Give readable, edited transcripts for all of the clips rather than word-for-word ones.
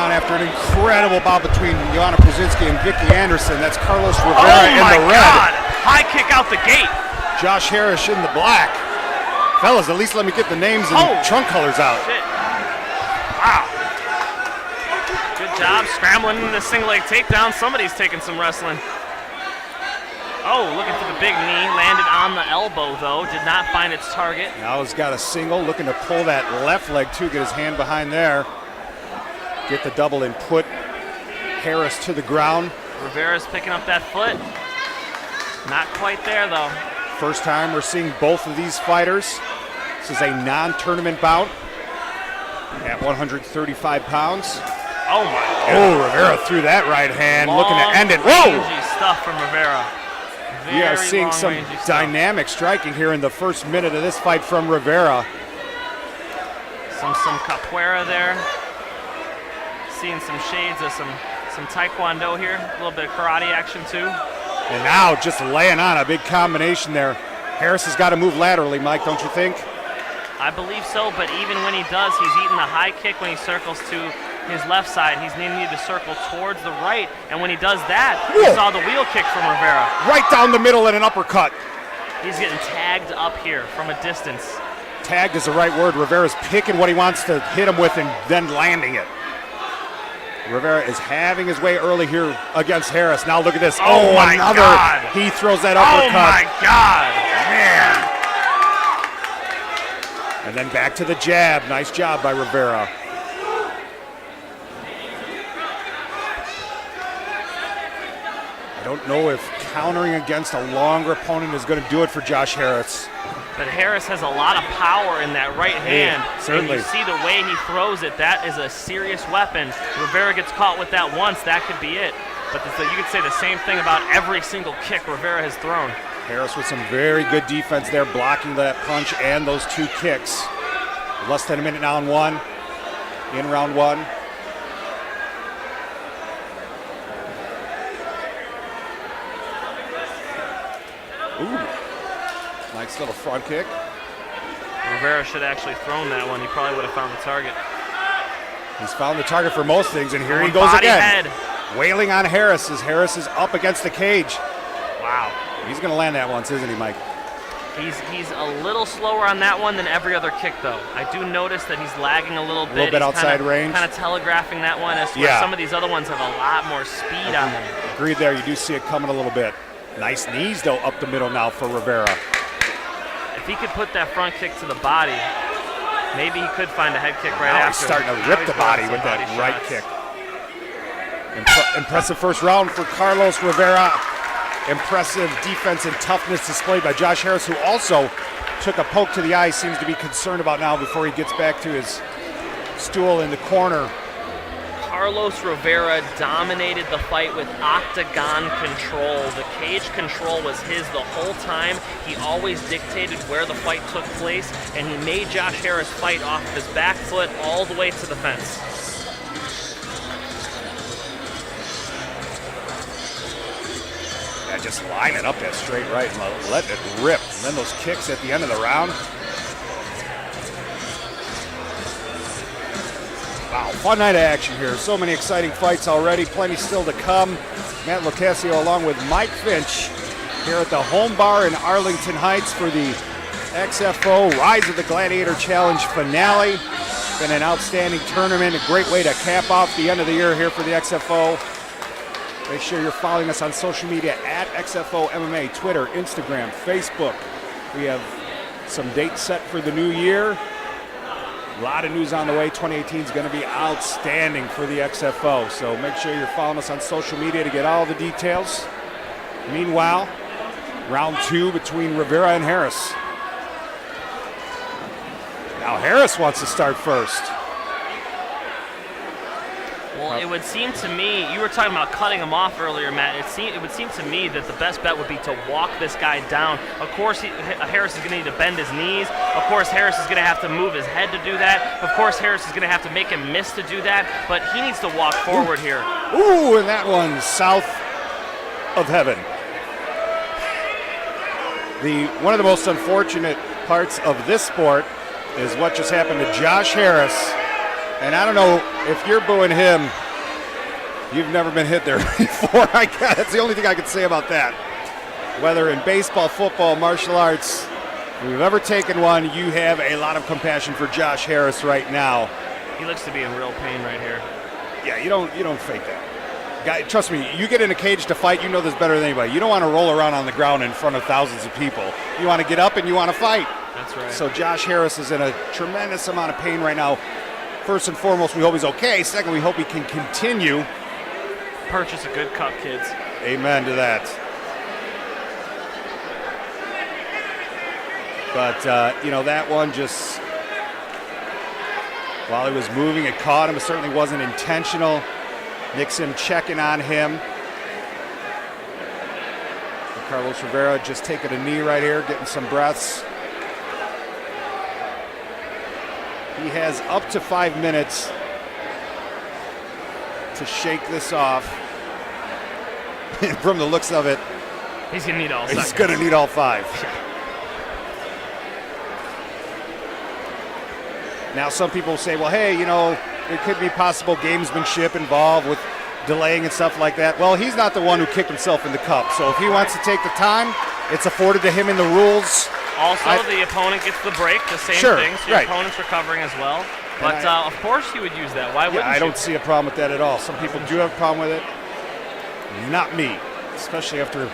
down after an incredible bout between Joanna Brzezinski and Vicky Anderson. That's Carlos Rivera in the red. God. High kick out the gate. Josh Harris in the black. Fellas, at least let me get the names and trunk colors out. Shit. Wow. Good job scrambling in the single leg takedown. Somebody's taking some wrestling. Oh, looking for the big knee. Landed on the elbow, though. Did not find its target. Now he's got a single, looking to pull that left leg, too. Get his hand behind there. Get the double and put Harris to the ground. Rivera's picking up that foot. Not quite there, though. First time we're seeing both of these fighters. This is a non-tournament bout at 135 pounds. Oh, my God. Oh, Rivera threw that right hand, looking to end it. Whoa! Stuff from Rivera. We are seeing some dynamic striking here in the first minute of this fight from Rivera. Some capoeira there. Seeing some shades of some taekwondo here. A little bit of karate action too. And now just laying on a big combination there. Harris has got to move laterally, Mike, don't you think? I believe so, but even when he does, he's eating the high kick when he circles to his left side. He's needing to circle towards the right, and when he does that, we saw the wheel kick from Rivera. Right down the middle and an uppercut. He's getting tagged up here from a distance. Tagged is the right word. Rivera's picking what he wants to hit him with and then landing it. Rivera is having his way early here against Harris. Now look at this. Oh my God. He throws that uppercut. Oh my God. Man. And then back to the jab. Nice job by Rivera. I don't know if countering against a longer opponent is going to do it for Josh Harris. But Harris has a lot of power in that right hand. Yeah, certainly. And you see the way he throws it. That is a serious weapon. Rivera gets caught with that once. That could be it. But you could say the same thing about every single kick Rivera has thrown. Harris with some very good defense there, blocking that punch and those two kicks. Less than a minute now in round one. Ooh, nice little front kick. Rivera should have actually thrown that one. He probably would have found the target. He's found the target for most things, and here he goes again. Wailing on Harris as Harris is up against the cage. Wow. He's going to land that once, isn't he, Mike? He's a little slower on that one than every other kick, though. I do notice that he's lagging a little bit. A little bit outside range. Kind of telegraphing that one, as where some of these other ones have a lot more speed on them. Agreed there. You do see it coming a little bit. Nice knees, though, up the middle now for Rivera. If he could put that front kick to the body, maybe he could find a head kick right now after. He's starting to rip the body with that right kick. Impressive first round for Carlos Rivera. Impressive defense and toughness displayed by Josh Harris, who also took a poke to the eye, seems to be concerned about now before he gets back to his stool in the corner. Carlos Rivera dominated the fight with octagon control. The cage control was his the whole time. He always dictated where the fight took place, and he made Josh Harris fight off of his back foot all the way to the fence. Yeah, just line it up that straight right and let it rip. And then those kicks at the end of the round. Wow, fun night of action here. So many exciting fights already. Plenty still to come. Matt Locascio along with Mike Finch here at the Home Bar in Arlington Heights for the XFO Rise of the Gladiator Challenge finale. Been an outstanding tournament, a great way to cap off the end of the year here for the XFO. Make sure you're following us on social media at XFO MMA, Twitter, Instagram, Facebook. We have some dates set for the new year. A lot of news on the way. 2018 is going to be outstanding for the XFO. So make sure you're following us on social media to get all the details. Meanwhile, round two between Rivera and Harris. Now Harris wants to start first. Well, it would seem to me, you were talking about cutting him off earlier, Matt. It would seem to me that the best bet would be to walk this guy down. Of course, Harris is going to need to bend his knees. Of course, Harris is going to have to move his head to do that. Of course, Harris is going to have to make him miss to do that. But he needs to walk forward here. Ooh, and that one south of heaven. One of the most unfortunate parts of this sport is what just happened to Josh Harris. And I don't know if you're booing him, you've never been hit there before. That's the only thing I can say about that. Whether in baseball, football, martial arts, if you've ever taken one, you have a lot of compassion for Josh Harris right now. He looks to be in real pain right here. Yeah, you don't fake that. Guy, trust me, you get in a cage to fight, you know this better than anybody. You don't want to roll around on the ground in front of thousands of people. You want to get up and you want to fight. That's right. So Josh Harris is in a tremendous amount of pain right now. First and foremost, we hope he's okay. Second, we hope he can continue. Purchase a good cut, kids. Amen to that. But, that one just, while he was moving, it caught him. It certainly wasn't intentional. Nixon checking on him. And Carlos Rivera just taking a knee right here, getting some breaths. He has up to 5 minutes to shake this off. From the looks of it, he's going to need all 5. He's going to need all 5. Now, some people say, well, hey, there could be possible gamesmanship involved with delaying and stuff like that. Well, he's not the one who kicked himself in the cup. So if he wants to take the time, it's afforded to him in the rules. Also, the opponent gets the break, the same thing. So your opponent's recovering as well. But of course you would use that. Why wouldn't you? I don't see a problem with that at all. Some people do have a problem with it. Not me, especially after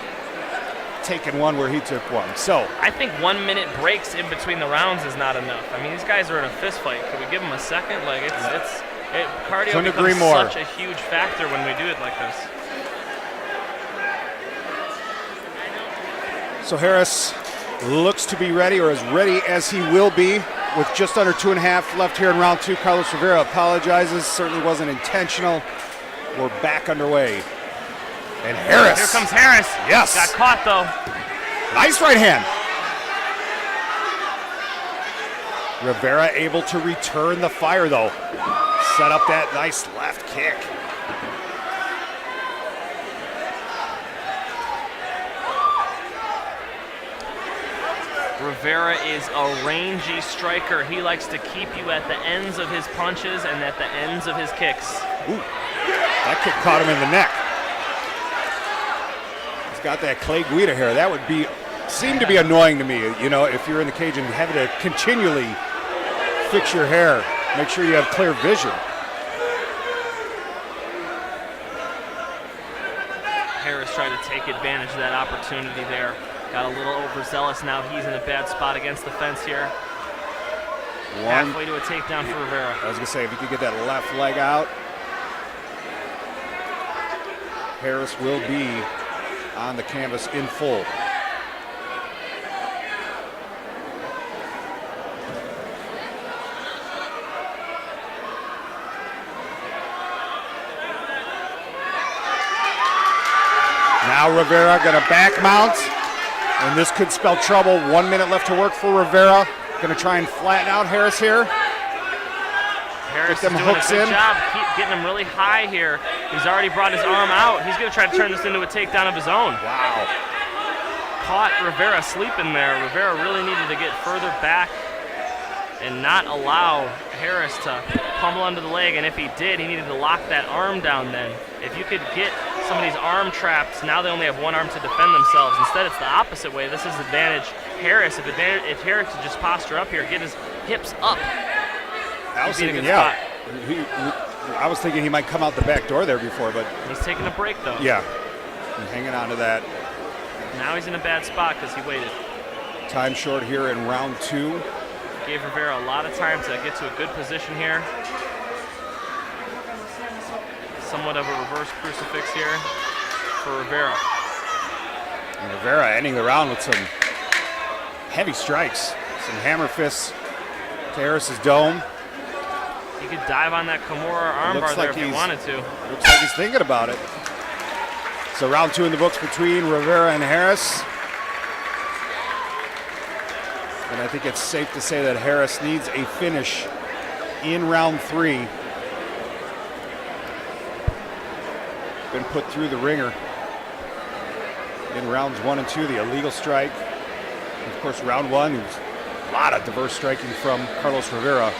taking one where he took one. So I think 1 minute breaks in between the rounds is not enough. I mean, these guys are in a fist fight. Could we give them a second? Cardio becomes such a huge factor when we do it like this. So Harris looks to be ready, or as ready as he will be, with just under 2.5 left here in round 2. Carlos Rivera apologizes. Certainly wasn't intentional. We're back underway. And Harris. Here comes Harris. Yes. Got caught, though. Nice right hand. Rivera able to return the fire, though. Set up that nice left kick. Rivera is a rangy striker. He likes to keep you at the ends of his punches and at the ends of his kicks. Ooh, that kick caught him in the neck. Got that Clay Guida hair. That would seem to be annoying to me, if you're in the cage and having to continually fix your hair. Make sure you have clear vision. Harris tried to take advantage of that opportunity there. Got a little overzealous. Now he's in a bad spot against the fence here. Halfway to a takedown for Rivera. I was going to say, if you could get that left leg out, Harris will be on the canvas in full. Now Rivera going to back mount, and this could spell trouble. 1 minute left to work for Rivera. Going to try and flatten out Harris here. Harris is doing a good job. Keep getting him really high here. He's already brought his arm out. He's going to try to turn this into a takedown of his own. Wow. Caught Rivera sleeping there. Rivera really needed to get further back and not allow Harris to pummel under the leg. And if he did, he needed to lock that arm down then. If you could get somebody's arm trapped, now they only have one arm to defend themselves. Instead, it's the opposite way. This is advantage Harris. If Harris could just posture up here, get his hips up. I was thinking he might come out the back door there before, but he's taking a break though. Yeah, and hanging on to that. Now he's in a bad spot because he waited. Time short here in round 2. Gave Rivera a lot of time to get to a good position here. Somewhat of a reverse crucifix here for Rivera. And Rivera ending the round with some heavy strikes, some hammer fists to Harris's dome. He could dive on that Kimura armbar there if he wanted to. Looks like he's thinking about it. So round 2 in the books between Rivera and Harris. And I think it's safe to say that Harris needs a finish in round 3. Been put through the ringer in rounds 1 and 2, the illegal strike. And of course, round 1, there's a lot of diverse striking from Carlos Rivera.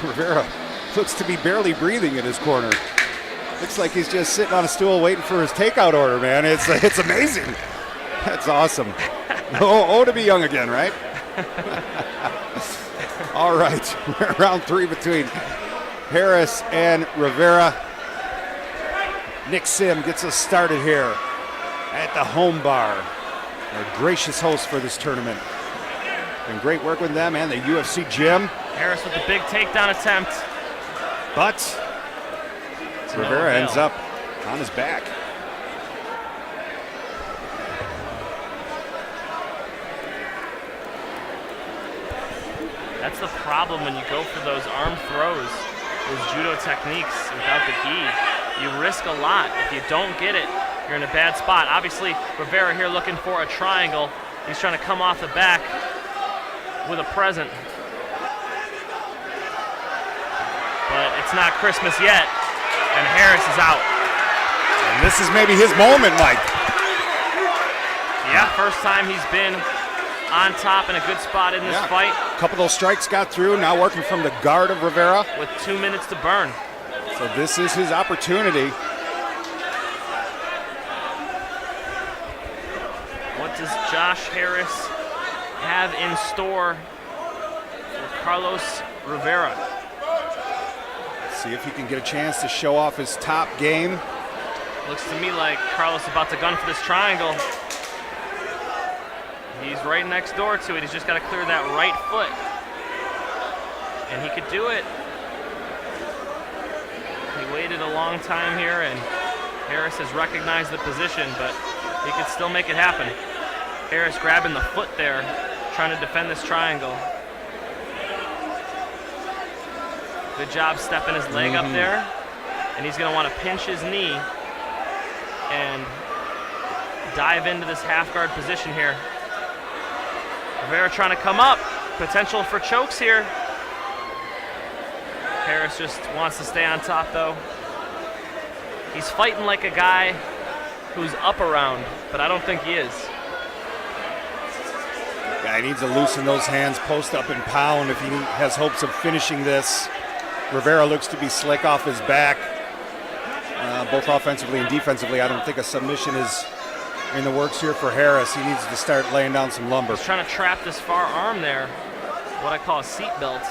Rivera looks to be barely breathing in his corner. Looks like he's just sitting on a stool waiting for his takeout order, man. It's amazing. That's awesome. Oh, to be young again, right? All right, round 3 between Harris and Rivera. Nick Sim gets us started here at the Home Bar, our gracious host for this tournament. Been great work with them and the UFC gym. Harris with the big takedown attempt. But Rivera ends up on his back. That's the problem when you go for those arm throws, those judo techniques without the gi. You risk a lot. If you don't get it, you're in a bad spot. Obviously, Rivera here looking for a triangle. He's trying to come off the back with a present. But it's not Christmas yet, and Harris is out. And this is maybe his moment, Mike. Yeah, first time he's been on top in a good spot in this fight. A couple of those strikes got through, now working from the guard of Rivera. With 2 minutes to burn. So this is his opportunity. What does Josh Harris have in store for Carlos Rivera? See if he can get a chance to show off his top game. Looks to me like Carlos about to gun for this triangle. He's right next door to it. He's just got to clear that right foot. And he could do it. He waited a long time here, and Harris has recognized the position, but he could still make it happen. Harris grabbing the foot there, trying to defend this triangle. Good job stepping his leg up there. And he's going to want to pinch his knee and dive into this half guard position here. Rivera trying to come up. Potential for chokes here. Harris just wants to stay on top, though. He's fighting like a guy who's up around, but I don't think he is. Guy needs to loosen those hands, post up and pound if he has hopes of finishing this. Rivera looks to be slick off his back, both offensively and defensively. I don't think a submission is in the works here for Harris. He needs to start laying down some lumber. He's trying to trap this far arm there, what I call a seat belt.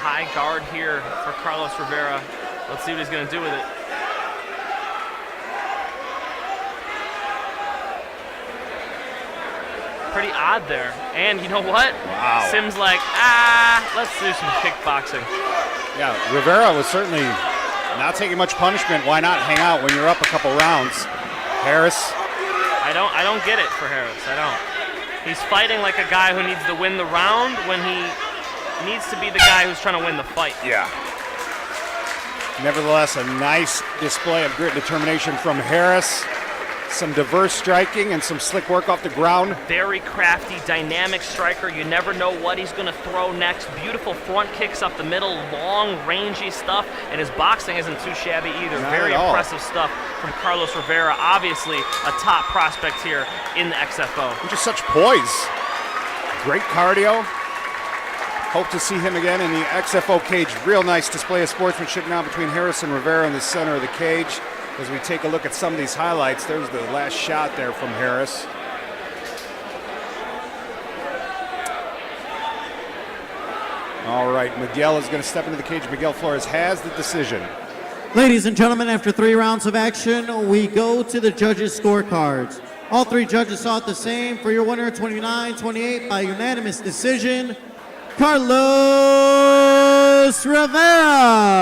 High guard here for Carlos Rivera. Let's see what he's going to do with it. Pretty odd there. And you know what? Wow. Sim's like, let's do some kickboxing. Yeah, Rivera was certainly not taking much punishment. Why not hang out when you're up a couple rounds? Harris. I don't get it for Harris. I don't. He's fighting like a guy who needs to win the round when he needs to be the guy who's trying to win the fight. Yeah. Nevertheless, a nice display of grit and determination from Harris. Some diverse striking and some slick work off the ground. Very crafty, dynamic striker. You never know what he's going to throw next. Beautiful front kicks up the middle, long, rangy stuff, and his boxing isn't too shabby either. Not Very at all. impressive stuff from Carlos Rivera. Obviously, a top prospect here in the XFO. And just such poise. Great cardio. Hope to see him again in the XFO cage. Real nice display of sportsmanship now between Harris and Rivera in the center of the cage. As we take a look at some of these highlights, there's the last shot there from Harris. All right, Miguel is going to step into the cage. Miguel Flores has the decision. Ladies and gentlemen, after 3 rounds of action, we go to the judges' scorecards. All 3 judges saw it the same. For your winner, 29-28 by unanimous decision, Carlos Rivera.